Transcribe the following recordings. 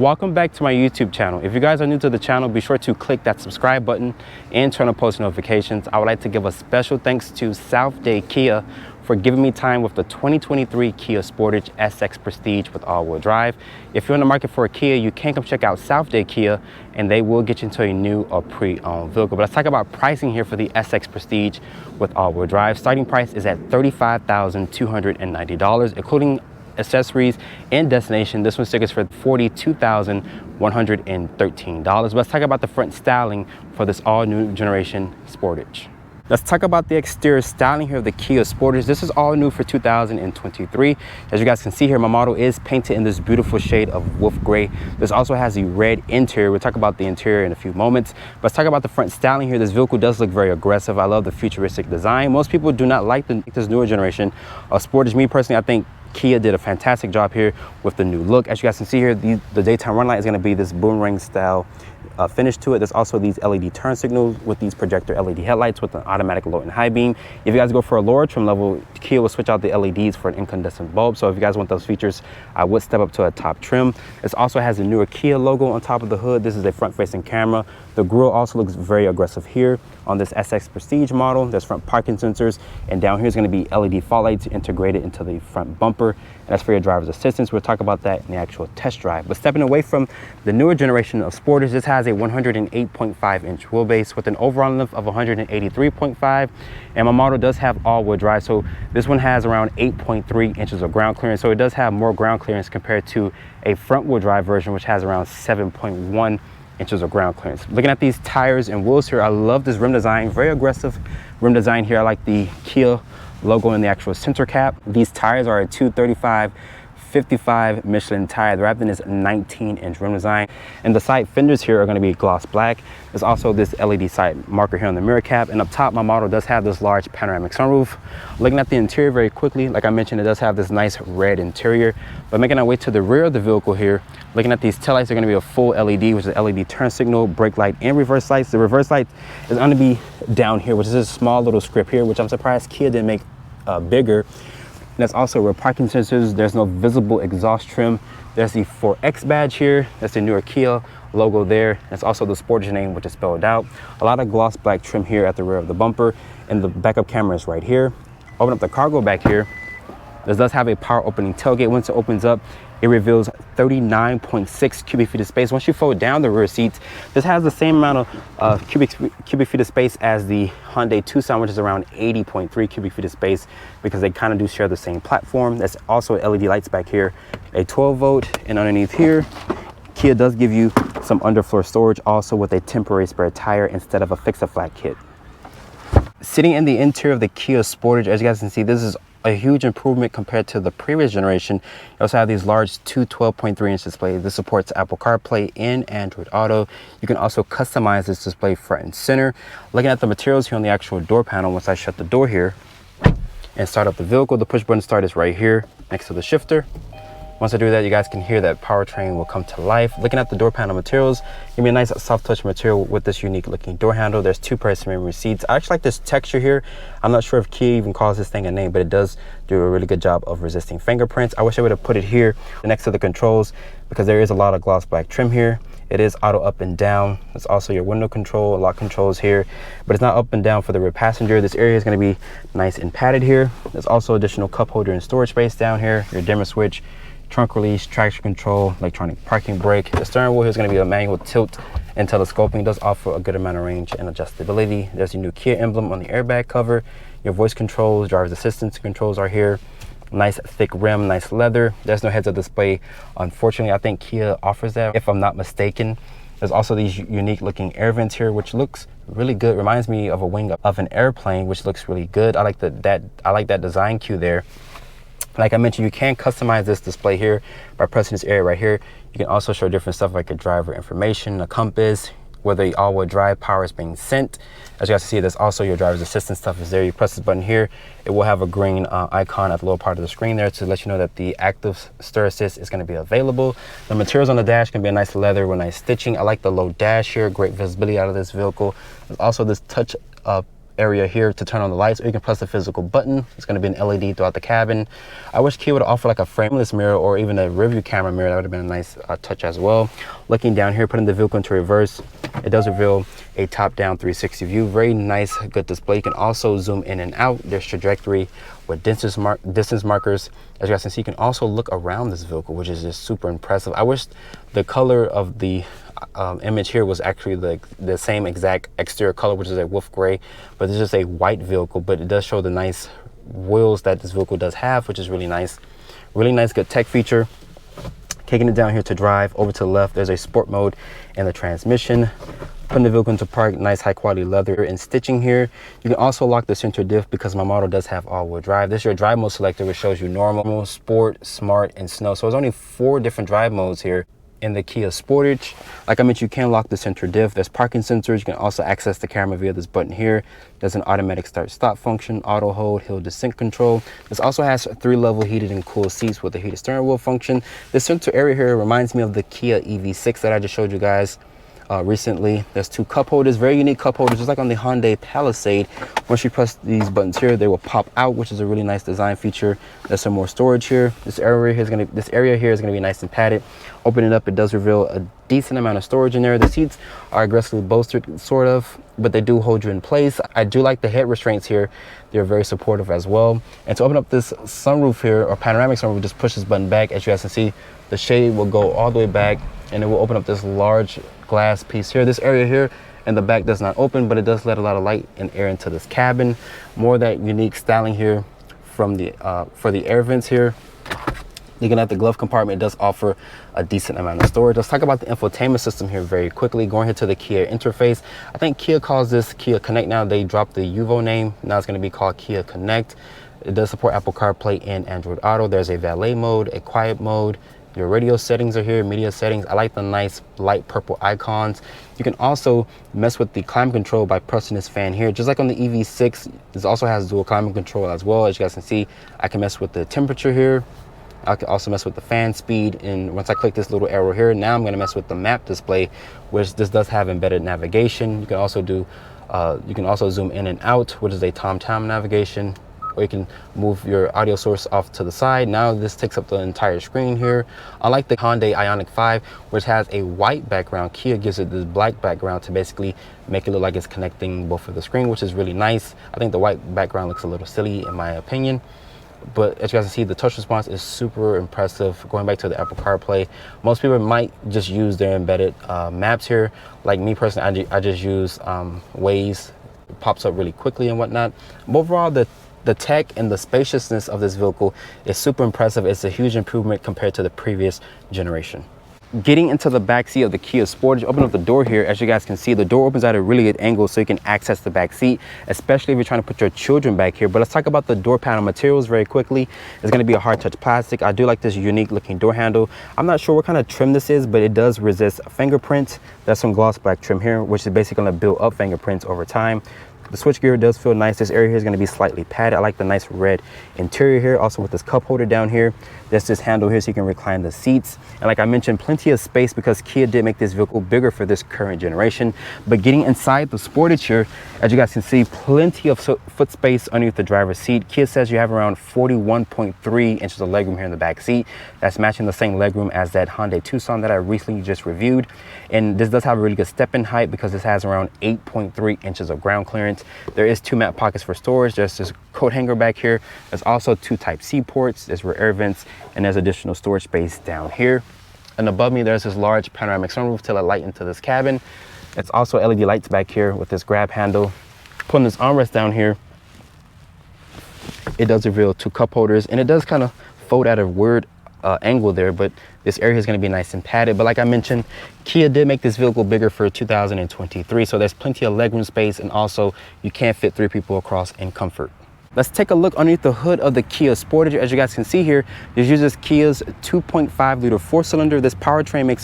Welcome back to my YouTube channel. If you guys are new to the channel, be sure to click that subscribe button and turn on post notifications. I would like to give a special thanks to South Dade Kia for giving me time with the 2023 Kia Sportage SX Prestige with all-wheel drive. If you're in the market for a Kia, you can come check out South Dade Kia and they will get you into a new or pre-owned vehicle. But let's talk about pricing here for the SX Prestige with all-wheel drive. Starting price is at $35,290, including accessories and destination. This one stickers for $42,113. But let's talk about the front styling for this all new generation Sportage. Let's talk about the exterior styling here of the Kia Sportage. This is all new for 2023. As you guys can see here, my model is painted in this beautiful shade of wolf gray. This also has a red interior. We'll talk about the interior in a few moments. But let's talk about the front styling here. This vehicle does look very aggressive. I love the futuristic design. Most people do not like this newer generation of Sportage. Me personally, I think Kia did a fantastic job here with the new look. As you guys can see here, the daytime run light is going to be this boomerang style finish to it. There's also these LED turn signals with these projector LED headlights with an automatic low and high beam. If you guys go for a lower trim level, Kia will switch out the LEDs for an incandescent bulb. So if you guys want those features, I would step up to a top trim. This also has a newer Kia logo on top of the hood. This is a front-facing camera. The grille also looks very aggressive here on this SX Prestige model. There's front parking sensors, and down here is going to be LED fog lights integrated into the front bumper. And that's for your driver's assistance. We'll talk about that in the actual test drive. But stepping away from the newer generation of Sportage, this has a 108.5-inch wheelbase with an overall length of 183.5, and my model does have all-wheel drive, so this one has around 8.3 inches of ground clearance. So it does have more ground clearance compared to a front-wheel drive version, which has around 7.1 inches of ground clearance. Looking at these tires and wheels here, I love this rim design. Very aggressive rim design here. I like the Kia logo in the actual center cap. These tires are a 235/55 Michelin tire. The wrapped in is 19-inch rim design, and the side fenders here are going to be gloss black. There's also this LED side marker here on the mirror cap, and up top my model does have this large panoramic sunroof. Looking at the interior very quickly, like I mentioned, it does have this nice red interior. But making our way to the rear of the vehicle here, looking at these taillights, are going to be a full LED, which is LED turn signal, brake light, and reverse lights. The reverse light is going to be down here, which is a small little script here, which I'm surprised Kia didn't make bigger. And there's also rear parking sensors. There's no visible exhaust trim. There's the 4X badge here. That's the newer Kia logo there. There's also the Sportage name, which is spelled out. A lot of gloss black trim here at the rear of the bumper, and the backup camera is right here. Open up the cargo back here. This does have a power opening tailgate. Once it opens up, it reveals 39.6 cubic feet of space. Once you fold down the rear seats, this has the same amount of cubic feet of space as the Hyundai Tucson, which is around 80.3 cubic feet of space, because they kind of do share the same platform. There's also LED lights back here, a 12-volt, and underneath here, Kia does give you some underfloor storage, also with a temporary spare tire instead of a fix-a-flat kit. Sitting in the interior of the Kia Sportage, as you guys can see, this is a huge improvement compared to the previous generation. You also have these large 12.3-inch displays. This supports Apple CarPlay and Android Auto. You can also customize this display front and center. Looking at the materials here on the actual door panel, once I shut the door here and start up the vehicle, the push button start is right here next to the shifter. Once I do that, you guys can hear that powertrain will come to life. Looking at the door panel materials, give me a nice soft touch material with this unique looking door handle. There's two pairs of memory seats. I actually like this texture here. I'm not sure if Kia even calls this thing a name, but it does do a really good job of resisting fingerprints. I wish I would have put it here next to the controls, because there is a lot of gloss black trim here. It is auto up and down. It's also your window control, lock controls here, but it's not up and down for the rear passenger. This area is going to be nice and padded here. There's also additional cup holder and storage space down here, your dimmer switch, trunk release, traction control, electronic parking brake. The steering wheel here is going to be a manual tilt and telescoping. It does offer a good amount of range and adjustability. There's your new Kia emblem on the airbag cover. Your voice controls, driver's assistance controls are here. Nice thick rim, nice leather. There's no heads-up display. Unfortunately, I think Kia offers that, if I'm not mistaken. There's also these unique looking air vents here, which looks really good. Reminds me of a wing of an airplane, which looks really good. I like that design cue there. Like I mentioned, you can customize this display here by pressing this area right here. You can also show different stuff like a driver information, a compass, whether the all-wheel drive power is being sent. As you guys can see, there's also your driver's assistance stuff is there. You press this button here, it will have a green icon at the lower part of the screen there to let you know that the active stir assist is going to be available. The materials on the dash can be a nice leather with nice stitching. I like the low dash here, great visibility out of this vehicle. There's also this touch area here to turn on the lights, or you can press the physical button. It's going to be an LED throughout the cabin. I wish Kia would offer like a frameless mirror or even a rear view camera mirror. That would have been a nice touch as well. Looking down here, putting the vehicle into reverse, it does reveal a top-down 360 view. Very nice, good display. You can also zoom in and out. There's trajectory with distance markers. As you guys can see, you can also look around this vehicle, which is just super impressive. I wish the color of the image here was actually the same exact exterior color, which is a wolf gray, but it's just a white vehicle. But it does show the nice wheels that this vehicle does have, which is really nice. Really nice, good tech feature. Taking it down here to drive, over to the left, there's a sport mode and the transmission. Putting the vehicle into park, nice high quality leather and stitching here. You can also lock the center diff because my model does have all-wheel drive. This is your drive mode selector, which shows you normal, sport, smart, and snow. So there's only 4 different drive modes here in the Kia Sportage. Like I mentioned, you can lock the center diff. There's parking sensors. You can also access the camera via this button here. There's an automatic start stop function, auto hold, hill descent control. This also has 3-level heated and cooled seats with a heated steering wheel function. This center area here reminds me of the Kia EV6 that I just showed you guys recently. There's 2 cup holders, very unique cup holders, just like on the Hyundai Palisade. Once you press these buttons here, they will pop out, which is a really nice design feature. There's some more storage here. This area here is gonna be nice and padded. Open it up, it does reveal a decent amount of storage in there. The seats are aggressively bolstered, sort of, but they do hold you in place. I do like the head restraints here. They're very supportive as well. And to open up this sunroof here, or panoramic sunroof, just push this button back. As you guys can see, the shade will go all the way back, and it will open up this large glass piece here. This area here in the back does not open, but it does let a lot of light and air into this cabin. More of that unique styling here from the for the air vents here. Looking at the glove compartment, it does offer a decent amount of storage. Let's talk about the infotainment system here very quickly. Going here to the Kia interface. I think Kia calls this Kia Connect now. They dropped the Uvo name. Now it's going to be called Kia Connect. It does support Apple CarPlay and Android Auto. There's a valet mode, a quiet mode. Your radio settings are here, media settings. I like the nice light purple icons. You can also mess with the climate control by pressing this fan here. Just like on the EV6, this also has dual climate control as well. As you guys can see, I can mess with the temperature here. I can also mess with the fan speed, and once I click this little arrow here, now I'm going to mess with the map display, which this does have embedded navigation. You can also do zoom in and out, which is a TomTom navigation, or you can move your audio source off to the side. Now this takes up the entire screen here. Unlike the Hyundai Ioniq 5, which has a white background, Kia gives it this black background to basically make it look like it's connecting both of the screen, which is really nice. I think the white background looks a little silly in my opinion. But as you guys can see, the touch response is super impressive. Going back to the Apple CarPlay, most people might just use their embedded maps here. Like me personally, I just use Waze. It pops up really quickly and whatnot. But overall, the tech and the spaciousness of this vehicle is super impressive. It's a huge improvement compared to the previous generation. Getting into the back seat of the Kia Sportage, open up the door here. As you guys can see, the door opens at a really good angle so you can access the back seat, especially if you're trying to put your children back here. But let's talk about the door panel materials very quickly. It's going to be a hard touch plastic. I do like this unique looking door handle. I'm not sure what kind of trim this is, but it does resist fingerprints. There's some gloss black trim here, which is basically going to build up fingerprints over time. The switchgear does feel nice. This area here is going to be slightly padded. I like the nice red interior here. Also with this cup holder down here, there's this handle here so you can recline the seats. And like I mentioned, plenty of space because Kia did make this vehicle bigger for this current generation. But getting inside the Sportage here, as you guys can see, plenty of foot space underneath the driver's seat. Kia says you have around 41.3 inches of legroom here in the back seat. That's matching the same legroom as that Hyundai Tucson that I recently just reviewed. And this does have a really good step-in height because this has around 8.3 inches of ground clearance. There is 2 map pockets for storage. There's this coat hanger back here. There's also 2 Type-C ports. There's rear air vents, and there's additional storage space down here. And above me, there's this large panoramic sunroof to let light into this cabin. It's also LED lights back here with this grab handle. Putting this armrest down here, it does reveal 2 cup holders, and it does kind of fold at a weird angle there, but this area is going to be nice and padded. But like I mentioned, Kia did make this vehicle bigger for 2023, so there's plenty of legroom space, and also you can fit 3 people across in comfort. Let's take a look underneath the hood of the Kia Sportage. As you guys can see here, this uses Kia's 2.5 liter 4-cylinder. This powertrain makes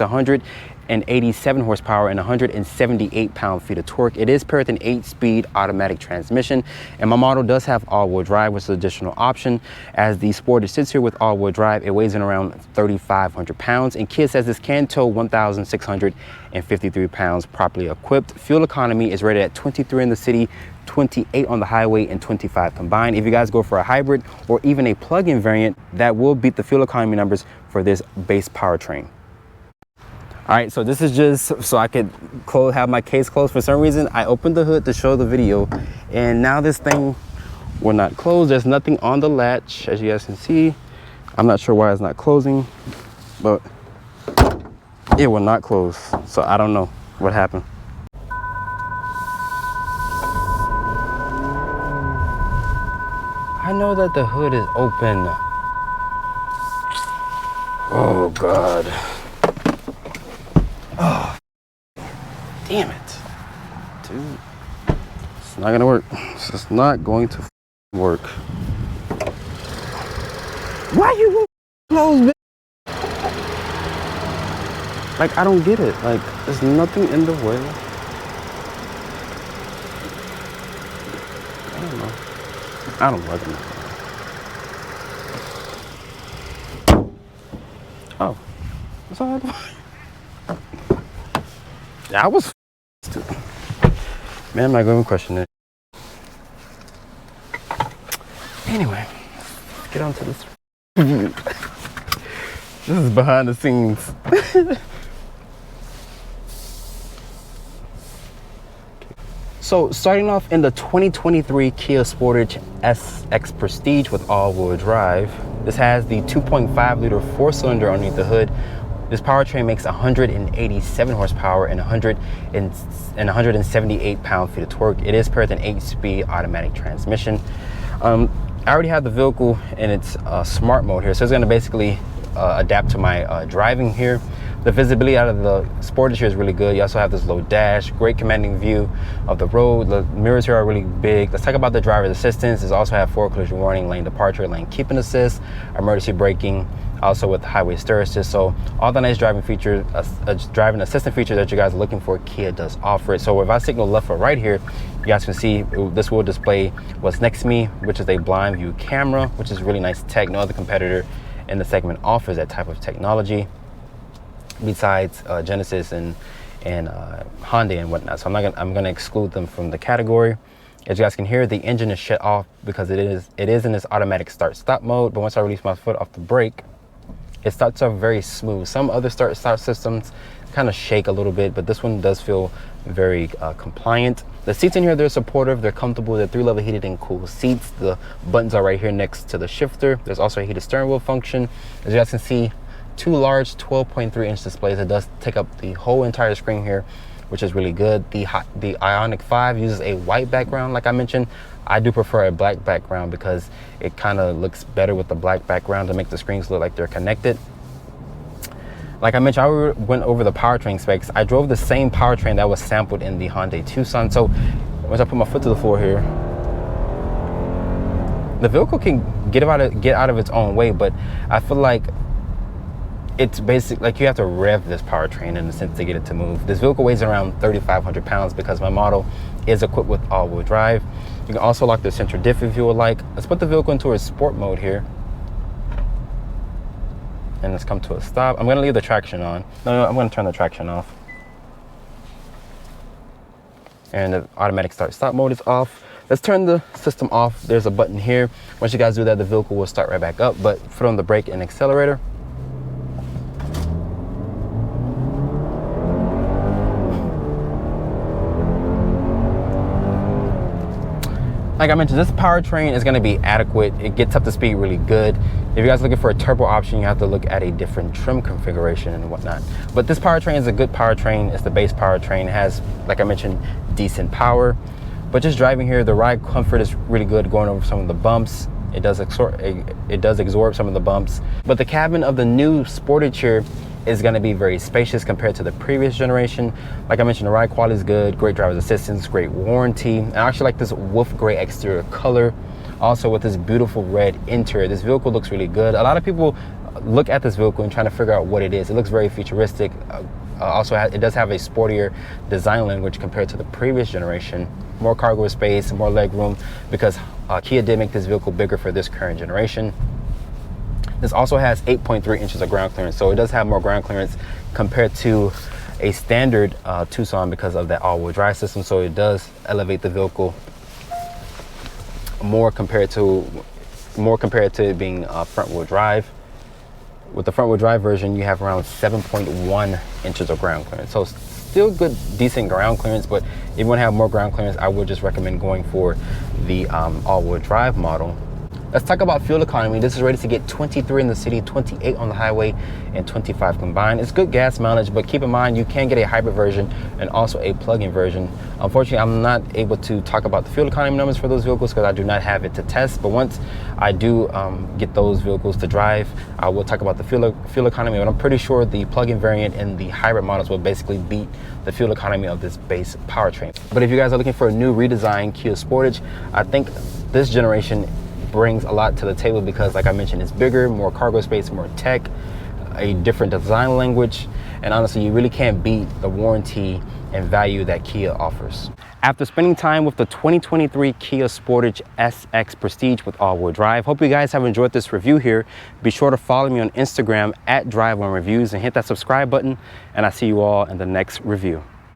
187 horsepower and 178 pound-feet of torque. It is paired with an 8-speed automatic transmission, and my model does have all-wheel drive, which is an additional option. As the Sportage sits here with all-wheel drive, it weighs in around 3,500 pounds, and Kia says this can tow 1,653 pounds properly equipped. Fuel economy is rated at 23 in the city, 28 on the highway, and 25 combined. If you guys go for a hybrid or even a plug-in variant, that will beat the fuel economy numbers for this base powertrain. All right, so this is just so I could have my case closed. For some reason, I opened the hood to show the video, and now this thing will not close. There's nothing on the latch, as you guys can see. I'm not sure why it's not closing, but it will not close. So I don't know what happened. I know that the hood is open. Oh God. Oh, damn it, dude. It's not gonna work. It's just not going to work. Why you close, bitch? Like, I don't get it. Like, there's nothing in the way. I don't know. I don't like it. Oh, that's all I do. I was man, I'm not going to question it. Anyway, let's get on to this. This is behind the scenes. So starting off in the 2023 Kia Sportage SX Prestige with all-wheel drive, this has the 2.5 liter 4-cylinder underneath the hood. This powertrain makes 187 horsepower and 178 pound-feet of torque. It is paired with an 8-speed automatic transmission. I already have the vehicle in its smart mode here, so it's going to basically adapt to my driving here. The visibility out of the Sportage here is really good. You also have this low dash, great commanding view of the road. The mirrors here are really big. Let's talk about the driver's assistance. It also have forward collision warning, lane departure, lane keeping assist, emergency braking, also with highway stir assist. So all the nice driving features, driving assistant features that you guys are looking for, Kia does offer it. So if I signal left or right here, you guys can see this will display what's next to me, which is a blind view camera, which is really nice tech. No other competitor in the segment offers that type of technology besides Genesis and Hyundai and whatnot. So I'm gonna exclude them from the category. As you guys can hear, the engine is shut off because it is in this automatic start-stop mode. But once I release my foot off the brake, it starts off very smooth. Some other start-stop systems kind of shake a little bit, but this one does feel very compliant. The seats in here, they're supportive, they're comfortable, they're 3-level heated and cooled seats. The buttons are right here next to the shifter. There's also a heated steering wheel function. As you guys can see, 2 large 12.3-inch displays. It does take up the whole entire screen here, which is really good. The Ioniq 5 uses a white background. Like I mentioned, I do prefer a black background because it kind of looks better with the black background to make the screens look like they're connected. Like I mentioned, I went over the powertrain specs. I drove the same powertrain that was sampled in the Hyundai Tucson. So once I put my foot to the floor here, the vehicle can get out of its own way, but I feel like it's basic, like you have to rev this powertrain in a sense to get it to move. This vehicle weighs around 3,500 pounds because my model is equipped with all-wheel drive. You can also lock the central diff if you would like. Let's put the vehicle into a sport mode here. And let's come to a stop. I'm gonna leave the traction on. No, I'm gonna turn the traction off. And the automatic start-stop mode is off. Let's turn the system off. There's a button here. Once you guys do that, the vehicle will start right back up, but foot on the brake and accelerator. Like I mentioned, this powertrain is going to be adequate. It gets up to speed really good. If you guys are looking for a turbo option, you have to look at a different trim configuration and whatnot. But this powertrain is a good powertrain. It's the base powertrain. It has, like I mentioned, decent power. But just driving here, the ride comfort is really good going over some of the bumps. It does absorb some of the bumps. But the cabin of the new Sportage here is going to be very spacious compared to the previous generation. Like I mentioned, the ride quality is good, great driver's assistance, great warranty. And I actually like this wolf gray exterior color. Also with this beautiful red interior, this vehicle looks really good. A lot of people look at this vehicle and trying to figure out what it is. It looks very futuristic, It does have a sportier design language compared to the previous generation. More cargo space, more leg room, because Kia did make this vehicle bigger for this current generation. This also has 8.3 inches of ground clearance, so it does have more ground clearance compared to a standard Tucson because of that all-wheel drive system. So it does elevate the vehicle more compared to it being front-wheel drive. With the front-wheel drive version, you have around 7.1 inches of ground clearance. So still good, decent ground clearance, but if you want to have more ground clearance, I would just recommend going for the all-wheel drive model. Let's talk about fuel economy. This is rated to get 23 in the city, 28 on the highway, and 25 combined. It's good gas mileage, but keep in mind you can get a hybrid version and also a plug-in version. Unfortunately, I'm not able to talk about the fuel economy numbers for those vehicles because I do not have it to test. But once I do get those vehicles to drive, I will talk about the fuel economy. But I'm pretty sure the plug-in variant and the hybrid models will basically beat the fuel economy of this base powertrain. But if you guys are looking for a new redesigned Kia Sportage, I think this generation brings a lot to the table because, like I mentioned, it's bigger, more cargo space, more tech, a different design language, and honestly, you really can't beat the warranty and value that Kia offers. After spending time with the 2023 Kia Sportage SX Prestige with all-wheel drive, hope you guys have enjoyed this review here. Be sure to follow me on Instagram @DriveOnReviews and hit that subscribe button, and I'll see you all in the next review.